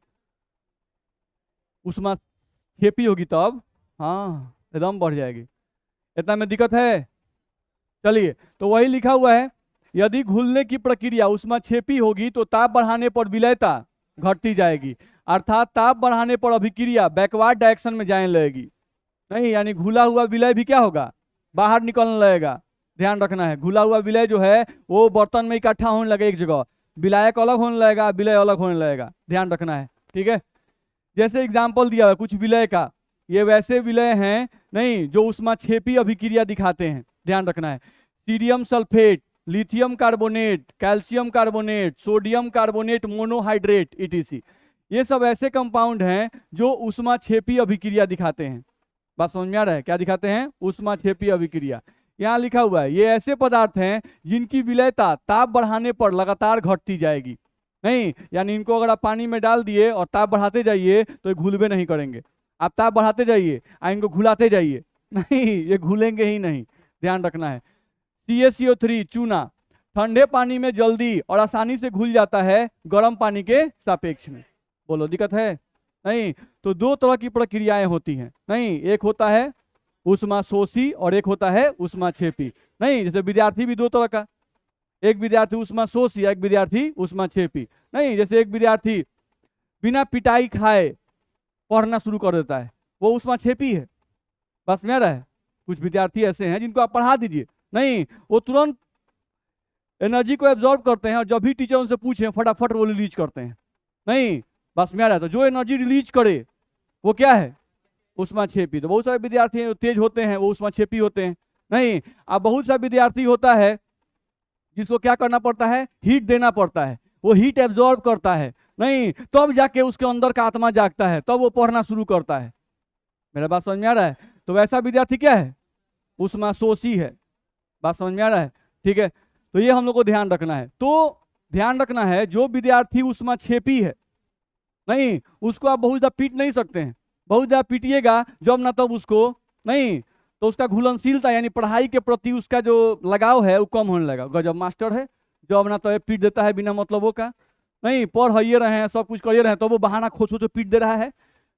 ऊष्माक्षेपी होगी तब हाँ एकदम बढ़ जाएगी। इतना में दिक्कत है? चलिए, तो वही लिखा हुआ है, यदि घुलने की प्रक्रिया ऊष्माक्षेपी होगी तो ताप बढ़ाने पर विलयता घटती जाएगी, अर्थात ताप बढ़ाने पर अभिक्रिया बैकवर्ड डायरेक्शन में जाने लगेगी। नहीं, यानी घुला हुआ विलय भी क्या होगा, बाहर निकलने लगेगा। ध्यान रखना है, घुला हुआ विलय जो है वो बर्तन में इकट्ठा होने लगे एक जगह, विलायक अलग होने लगेगा, विलय अलग होने लगेगा। ध्यान रखना है, ठीक है। जैसे एग्जाम्पल दिया हुआ कुछ विलय का, ये वैसे विलय हैं नहीं जो ऊष्माक्षेपी अभिक्रिया दिखाते हैं। ध्यान रखना है, cerium sulphate, lithium carbonate, calcium carbonate, sodium carbonate monohydrate ETC, ये सब ऐसे कंपाउंड हैं जो ऊष्माक्षेपी अभिक्रिया दिखाते हैं। बात समझ में आ रहा है? क्या दिखाते हैं? ऊष्माक्षेपी अभिक्रिया। यहाँ लिखा हुआ है ये ऐसे पदार्थ हैं जिनकी विलयता ताप बढ़ाने पर लगातार घटती जाएगी। नहीं, यानी इनको अगर आप पानी में डाल दिए और ताप बढ़ाते जाइए तो ये घुलवे नहीं करेंगे। आप ताप बढ़ाते जाइए और इनको घुलाते जाइए, नहीं ये घुलेंगे ही नहीं। ध्यान रखना है। CaCO3 चूना ठंडे पानी में जल्दी और आसानी से घुल जाता है गर्म पानी के सापेक्ष में। बोलो दिक्कत है? नहीं, तो दो तरह की प्रक्रियाएं होती हैं। नहीं, एक होता है ऊष्माशोषी और एक होता है ऊष्माक्षेपी। नहीं, जैसे विद्यार्थी भी दो तरह का, एक विद्यार्थी ऊष्माशोषी, एक विद्यार्थी ऊष्माक्षेपी। नहीं, जैसे एक विद्यार्थी बिना पिटाई खाए पढ़ना शुरू कर देता है, वो ऊष्माक्षेपी है। बस में आ रहा है? कुछ विद्यार्थी ऐसे हैं जिनको आप पढ़ा दीजिए, नहीं वो तुरंत एनर्जी को एब्जॉर्ब करते हैं और जब भी टीचर उनसे पूछे फटाफट वो रिलीज करते हैं। नहीं, बस में आ रहा है? तो जो एनर्जी रिलीज करे वो क्या है? ऊष्माक्षेपी। तो बहुत सारे विद्यार्थी हैं जो तेज होते हैं वो ऊष्माक्षेपी होते हैं। नहीं, अब बहुत सा विद्यार्थी होता है जिसको क्या करना पड़ता है, हीट देना पड़ता है, वो हीट एब्जॉर्ब करता है, नहीं तब जाके उसके अंदर का आत्मा जागता है, तब वो पढ़ना शुरू करता है। मेरा बात समझ में आ रहा है? तो वैसा विद्यार्थी क्या है? ऊष्माशोषी है। बात समझ में आ रहा है? ठीक है, तो ये हम लोग को ध्यान रखना है। तो ध्यान रखना है जो विद्यार्थी ऊष्माक्षेपी है, नहीं उसको आप बहुत ज्यादा पीट नहीं सकते हैं। बहुत ज्यादा पीटिएगा जब ना तब उसको, नहीं तो उसका घुलनशीलता यानी पढ़ाई के प्रति उसका जो लगाव है वो कम होने लगा। गजब मास्टर है, जब ना तो पीट देता है बिना मतलबों का। नहीं, पढ़ाइए रहे हैं, सब कुछ करिए रहे हैं, तो वो बहाना खोज खोज पीट दे रहा है।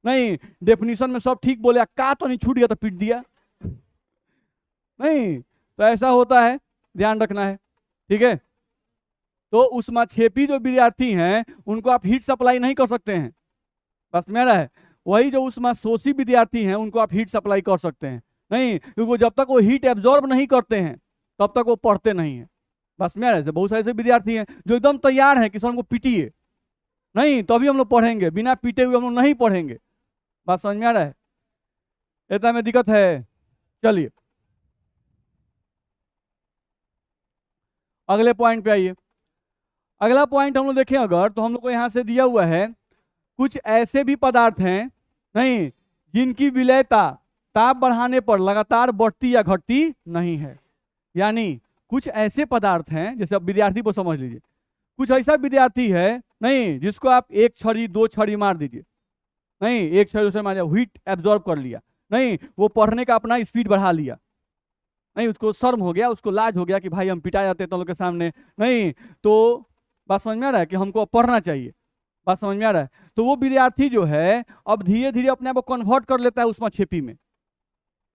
नहीं, डेफिनेशन में सब ठीक बोले, का तो नहीं छूट गया तो पीट दिया। नहीं, तो ऐसा होता है, ध्यान रखना है, ठीक है। तो ऊष्माक्षेपी जो विद्यार्थी हैं उनको आप हीट सप्लाई नहीं कर सकते हैं। बस मेरा है, वही जो ऊष्माशोषी विद्यार्थी हैं उनको आप हीट सप्लाई कर सकते हैं। नहीं, क्योंकि जब तक वो हीट एब्जॉर्ब नहीं करते हैं तब तक वो पढ़ते नहीं है। बस मेरा ऐसे बहुत सारे ऐसे विद्यार्थी हैं जो एकदम तैयार हैं कि सर हमको पीटिए, नहीं तभी हम लोग पढ़ेंगे, बिना पीटे हुए हम लोग नहीं पढ़ेंगे। बात समझ में आ रहा है? इतना में दिक्कत है? चलिए अगले पॉइंट पे आइए। अगला पॉइंट हम लोग देखें अगर, तो हम लोग को यहाँ से दिया हुआ है कुछ ऐसे भी पदार्थ हैं नहीं जिनकी विलयता ताप बढ़ाने पर लगातार बढ़ती या घटती नहीं है। यानी कुछ ऐसे पदार्थ हैं, जैसे अब विद्यार्थी को समझ लीजिए, कुछ ऐसा विद्यार्थी है नहीं जिसको आप एक छड़ी दो छड़ी मार दीजिए, नहीं एक छड़ी दूसरे मार दिया, हीट एब्जॉर्ब कर लिया, नहीं वो पढ़ने का अपना स्पीड बढ़ा लिया, नहीं उसको शर्म हो गया, उसको लाज हो गया कि भाई हम पिटा जाते हैं तुम लोग के सामने, नहीं तो बात समझ में आ रहा है कि हमको पढ़ना चाहिए। बात समझ में आ रहा है? तो वो विद्यार्थी जो है अब धीरे धीरे अपने आप को कन्वर्ट कर लेता है ऊष्माक्षेपी में।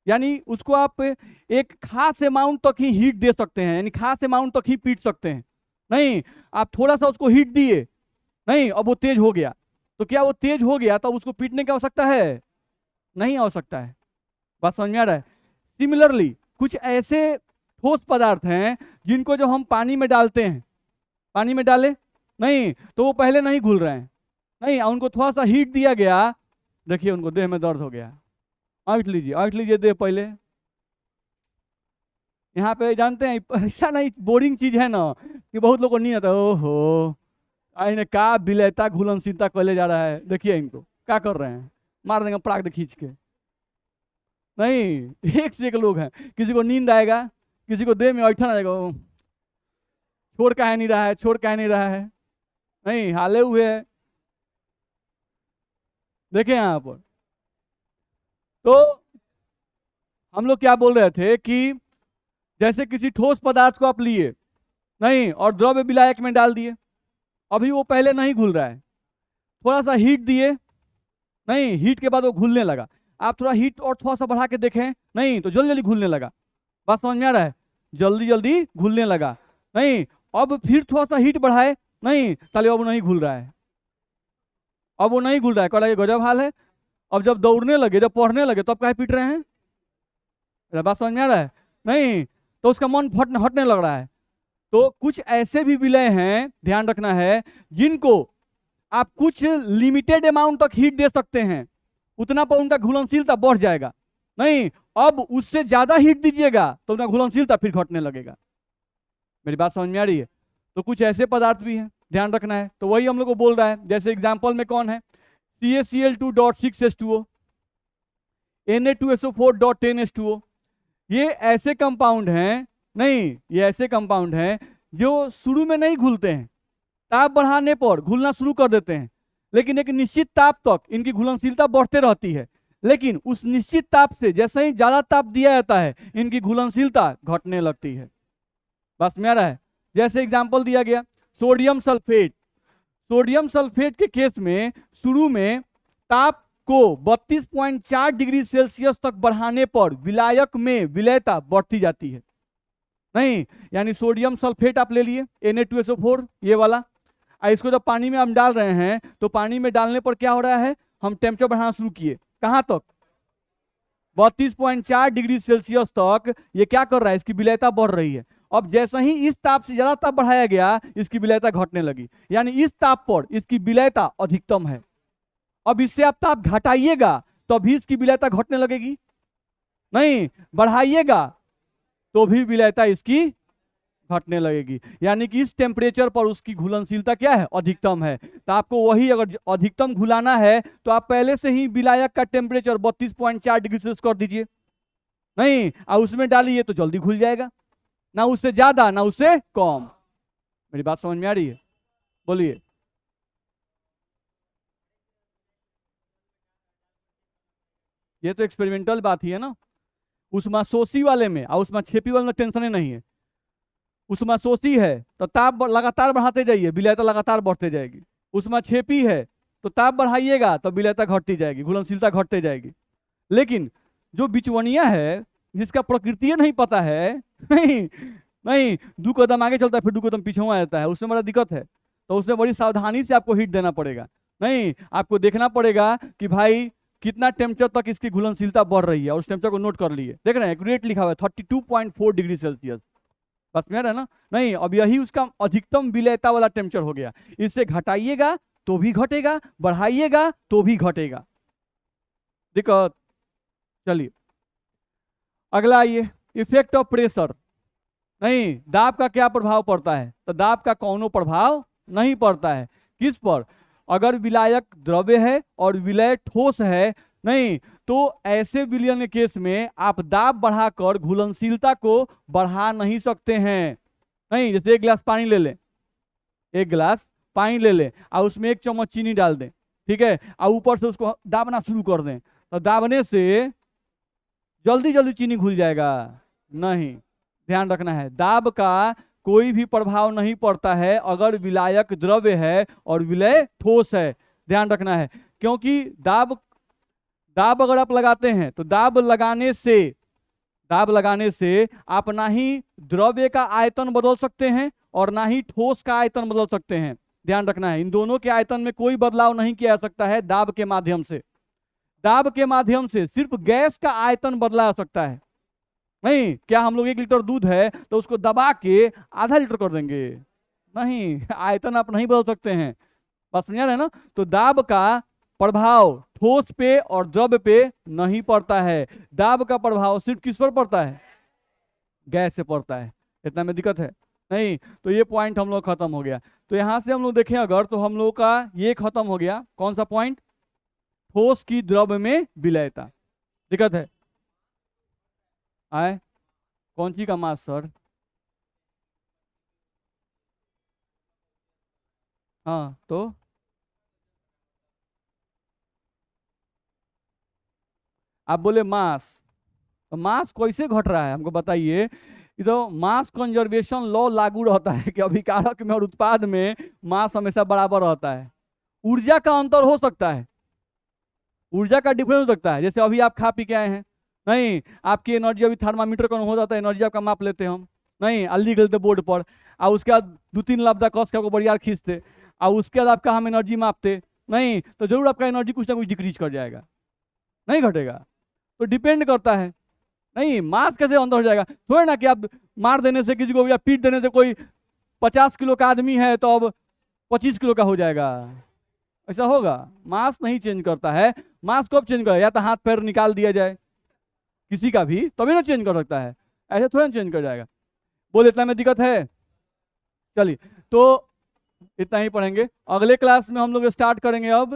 यानी उसको आप एक खास अमाउंट तक ही हीट दे सकते हैं, यानी खास अमाउंट तक ही पीट सकते हैं। नहीं, आप थोड़ा सा उसको हीट दिए, नहीं अब वो तेज हो गया, तो क्या वो तेज हो गया तो उसको पीटने की आवश्यकता है? नहीं आवश्यकता है। बात समझ में आ रहा है? सिमिलरली कुछ ऐसे ठोस पदार्थ हैं जिनको जो हम पानी में डालते हैं, पानी में डाले नहीं तो वो पहले नहीं घुल रहे हैं, नहीं उनको थोड़ा सा हीट दिया गया, देखिए उनको देह में दर्द हो गया, ऐंठ लीजिए देह पहले। यहाँ पे जानते हैं ऐसा नहीं बोरिंग चीज है ना कि बहुत लोगों को नहीं आता, ओहो इन्हें का विलयता घुलनशीलता कहले जा रहा है, देखिए इनको क्या कर रहे हैं, मार देंगे पटाख दे खींच के। नहीं, एक से एक लोग हैं, किसी को नींद आएगा, किसी को देह में ऐठन आएगा, छोड़ का है नहीं रहा है, छोड़ का है नहीं रहा है, नहीं हाले हुए है। देखें यहाँ पर तो हम लोग क्या बोल रहे थे कि जैसे किसी ठोस पदार्थ को आप लिए नहीं और द्रव्य विलायक में डाल दिए, अभी वो पहले नहीं घुल रहा है, थोड़ा सा हीट दिए, नहीं हीट के बाद वो घुलने लगा। आप थोड़ा हीट और थोड़ा सा बढ़ा के देखें, नहीं तो जल्दी जल्दी घुलने लगा। बात समझ में आ रहा है? जल्दी जल्दी घुलने लगा। नहीं, अब फिर थोड़ा सा हीट बढ़ाए, नहीं ताले अब नहीं घुल रहा है, अब वो नहीं घुल रहा है। कह रहा गजब हाल है। अब जब दौड़ने लगे, जब पढ़ने लगे, तब काहे पीट रहे हैं? मेरा बात समझ में आ रहा है? नहीं तो उसका मन फटने हटने लग रहा है। तो कुछ ऐसे भी विलय हैं, ध्यान रखना है, जिनको आप कुछ लिमिटेड अमाउंट तक हीट दे सकते हैं, उतना पर उनका घुलनशीलता बढ़ जाएगा। नहीं, अब उससे ज्यादा हीट दीजिएगा तो उनका घुलनशीलता फिर घटने लगेगा। मेरी बात समझ में आ रही है? तो कुछ ऐसे पदार्थ भी हैं, ध्यान रखना है। तो वही हम लोग को बोल रहा है, जैसे एग्जाम्पल में कौन है, CaCl2.6H2O, Na2SO4.10H2O। ये ऐसे कंपाउंड हैं, नहीं ये ऐसे कंपाउंड हैं जो शुरू में नहीं घुलते हैं, ताप बढ़ाने पर घुलना शुरू कर देते हैं, लेकिन एक निश्चित ताप तक इनकी घुलनशीलता बढ़ते रहती है। लेकिन उस निश्चित ताप से जैसे ही ज्यादा ताप दिया जाता है, इनकी घुलनशीलता घटने लगती है। बस में आ रहा है? जैसे एग्जाम्पल दिया गया सोडियम सल्फेट। सोडियम सल्फेट के केस में शुरू में ताप को 32.4 डिग्री सेल्सियस तक बढ़ाने पर विलायक में विलयता बढ़ती जाती है। नहीं, यानी सोडियम सल्फेट आप ले लिए Na2SO4 ये वाला, इसको जब पानी में हम डाल रहे हैं तो पानी में डालने पर क्या हो रहा है, हम टेम्परेचर बढ़ाना शुरू किए, कहां तक? 32.4 डिग्री सेल्सियस तक। ये क्या कर रहा है, इसकी विलयता बढ़ रही है। अब जैसे ही इस ताप से ज्यादा ताप बढ़ाया गया, इसकी विलयता घटने लगी, यानी इस ताप पर इसकी विलयता अधिकतम है। अब इससे आप ताप घटाइएगा तो भी इसकी विलयता घटने लगेगी, नहीं बढ़ाइएगा तो भी विलयता इसकी घटने लगेगी। यानी कि इस टेम्परेचर पर उसकी घुलनशीलता क्या है, अधिकतम है। तो आपको वही अगर अधिकतम घुलाना है तो आप पहले से ही विलायक का टेम्परेचर 32.4 डिग्री सेल्सियस कर दीजिए, नहीं और उसमें डालिए तो जल्दी घुल जाएगा, ना उससे ज्यादा ना उससे कम। मेरी बात समझ में आ रही है? बोलिए। ये तो एक्सपेरिमेंटल बात ही है ना। उष्माशोषी वाले में और उष्माक्षेपी वाले में टेंशन नहीं है। उष्माशोषी है तो ताप लगातार बढ़ाते जाइए, विलयता लगातार बढ़ते जाएगी। उष्माक्षेपी है तो ताप बढ़ाइएगा तो विलयता घटती जाएगी, घुलनशीलता घटते जाएगी। लेकिन जो बिचवनिया है, जिसका प्रकृति नहीं पता है, नहीं नहीं, 2 कदम आगे चलता है फिर 2 कदम पीछे आ जाता है, उसमें बड़ा दिक्कत है। तो उसमें बड़ी सावधानी से आपको हीट देना पड़ेगा। नहीं, आपको देखना पड़ेगा कि भाई कितना टेम्परेचर तक इसकी घुलनशीलता बढ़ रही है, और उस टेम्परेचर को नोट कर लिए। देख रहे हैं एक्यूरेट लिखा हुआ है 32.4 डिग्री सेल्सियस। बस में है ना? नहीं, अब यही उसका अधिकतम विलयता वाला टेम्परेचर हो गया। इससे घटाइएगा तो भी घटेगा, बढ़ाइएगा तो भी घटेगा। दिक्कत। चलिए अगला आइए, इफेक्ट ऑफ प्रेशर। नहीं, दाब का क्या प्रभाव पड़ता है? तो दाब का कौनो प्रभाव नहीं पड़ता है। किस पर? अगर विलायक द्रव्य है और विलय ठोस है, नहीं तो ऐसे विलयन के केस में आप दाब बढ़ाकर घुलनशीलता को बढ़ा नहीं सकते हैं। नहीं, जैसे एक गिलास पानी ले लें, एक गिलास पानी ले लें और उसमें 1 चम्मच चीनी डाल दें, ठीक है, और ऊपर से उसको दाबना शुरू कर दें, तो दाबने से जल्दी जल्दी चीनी घुल जाएगा? नहीं, ध्यान रखना है, दाब का कोई भी प्रभाव नहीं पड़ता है अगर विलायक द्रव्य है और विलय ठोस है। ध्यान रखना है, क्योंकि दाब दाब अगर आप लगाते हैं तो दाब लगाने से आप ना ही द्रव्य का आयतन बदल सकते हैं और ना ही ठोस का आयतन बदल सकते हैं। ध्यान रखना है, इन दोनों के आयतन में कोई बदलाव नहीं किया जा सकता है दाब के माध्यम से। दाब के माध्यम से सिर्फ गैस का आयतन बदला जा सकता है। नहीं, क्या हम लोग 1 लीटर दूध है तो उसको दबा के आधा लीटर कर देंगे? नहीं, आयतन आप नहीं बदल सकते हैं। बस समझ रहे हैं ना? तो दाब का प्रभाव ठोस पे और द्रव्य पे नहीं पड़ता है। दाब का प्रभाव सिर्फ किस पर पड़ता है? गैस से पड़ता है। इतना में दिक्कत है? नहीं, तो ये पॉइंट हम लोग खत्म हो गया। तो यहां से हम लोग देखें अगर, तो हम लोग का ये खत्म हो गया। कौन सा पॉइंट? ठोस की द्रव्य में विलयता। दिक्कत है? आए, कौन सी का मास सर? हाँ तो आप बोले मास, तो मास कैसे घट रहा है हमको बताइए। ये तो मास कंजर्वेशन लॉ लागू रहता है कि अभिकारक में और उत्पाद में मास हमेशा बराबर रहता है। ऊर्जा का अंतर हो सकता है, ऊर्जा का डिफरेंस हो सकता है। जैसे अभी आप खा पी के आए हैं, नहीं आपकी एनर्जी अभी थर्मामीटर का हो जाता है, एनर्जी आपका माप लेते हैं हम, नहीं अल्ली गलते बोर्ड पर, और उसके बाद 2-3 लफ्जा कस के आपको बरियार खींचते, और उसके बाद आपका हम एनर्जी मापते, नहीं तो जरूर आपका एनर्जी कुछ ना कुछ डिक्रीज कर जाएगा, नहीं घटेगा। तो डिपेंड करता है, नहीं मास कैसे अंदर हो जाएगा, थोड़ा ना कि आप मार देने से किसी को या पीट देने से कोई 50 किलो का आदमी है तो अब 25 किलो का हो जाएगा, ऐसा होगा? मास नहीं चेंज करता है। मास कब चेंज करेगा? या तो हाथ पैर निकाल दिया जाए किसी का भी, तभी ना चेंज कर सकता है, ऐसे थोड़ा ना चेंज कर जाएगा। बोल इतना में दिक्कत है? चलिए तो इतना ही पढ़ेंगे। अगले क्लास में हम लोग स्टार्ट करेंगे अब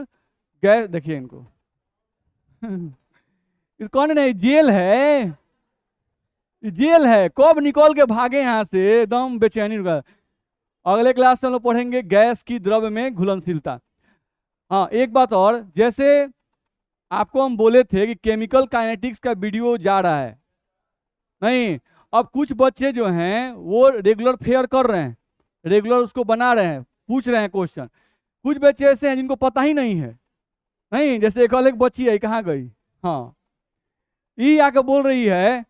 गैस। देखिए इनको कौन नहीं, जेल है, जेल है, कब निकल के भागे यहाँ से, एकदम बेचैनी होगा। अगले क्लास में हम लोग पढ़ेंगे गैस की द्रव्य में घुलनशीलता। हाँ एक बात और, जैसे आपको हम बोले थे कि केमिकल काइनेटिक्स का वीडियो जा रहा है, नहीं अब कुछ बच्चे जो हैं वो रेगुलर फेयर कर रहे हैं, रेगुलर उसको बना रहे हैं, पूछ रहे हैं क्वेश्चन। कुछ बच्चे ऐसे हैं जिनको पता ही नहीं है, नहीं जैसे एक बच्ची है, कहाँ गई, हाँ ये आके बोल रही है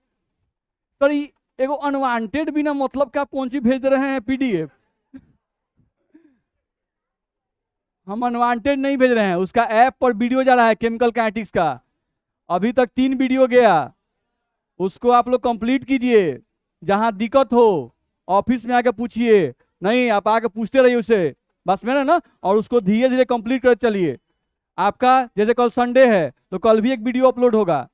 सर एगो अनवांटेड बिना मतलब का आप कौन सी भेज रहे हैं पीडीएफ। हम अनवांटेड नहीं भेज रहे हैं, उसका ऐप पर वीडियो जा रहा है केमिकल काइनेटिक्स का, अभी तक 3 वीडियो गया, उसको आप लोग कंप्लीट कीजिए। जहां दिक्कत हो ऑफिस में आके पूछिए, नहीं आप आके पूछते रहिए उसे, बस मेरा ना, और उसको धीरे धीरे कंप्लीट कर चलिए। आपका जैसे कल संडे है तो कल भी एक वीडियो अपलोड होगा,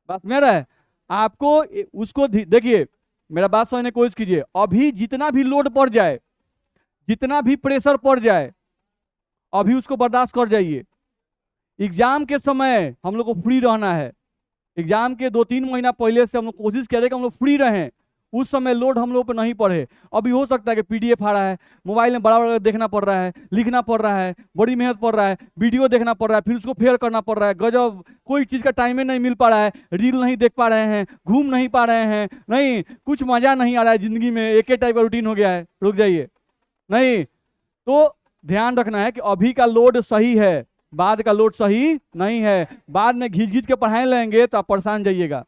बस मेरा है आपको उसको देखिए, मेरा बात समझने की कोशिश कीजिए। अभी जितना भी लोड पड़ जाए, जितना भी प्रेशर पड़ जाए, अभी उसको बर्दाश्त कर जाइए। एग्जाम के समय हम लोग को फ्री रहना है, एग्जाम के 2-3 महीना पहले से हम लोग कोशिश करें कि हम लोग फ्री रहें, उस समय लोड हम लोग पे नहीं पड़े। अभी हो सकता है कि पीडीएफ आ रहा है, मोबाइल में बड़ा बड़ा देखना पड़ रहा है, लिखना पड़ रहा है, बड़ी मेहनत पड़ रहा है, वीडियो देखना पड़ रहा है, फिर उसको फेयर करना पड़ रहा है, गजब कोई चीज़ का टाइम ही नहीं मिल पा रहा है, रील नहीं देख पा रहे हैं, घूम नहीं पा रहे हैं, नहीं कुछ मजा नहीं आ रहा है जिंदगी में, एक ही टाइप का रूटीन हो गया है, रुक जाइए। नहीं तो ध्यान रखना है कि अभी का लोड सही है, बाद का लोड सही नहीं है। बाद में घिंच घिंच के पढ़ाई लेंगे तो आप परेशान जाइएगा,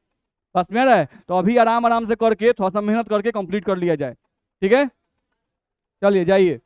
बस मेरा है। तो अभी आराम आराम से करके थोड़ा सा मेहनत करके कंप्लीट कर लिया जाए, ठीक है? चलिए जाइए।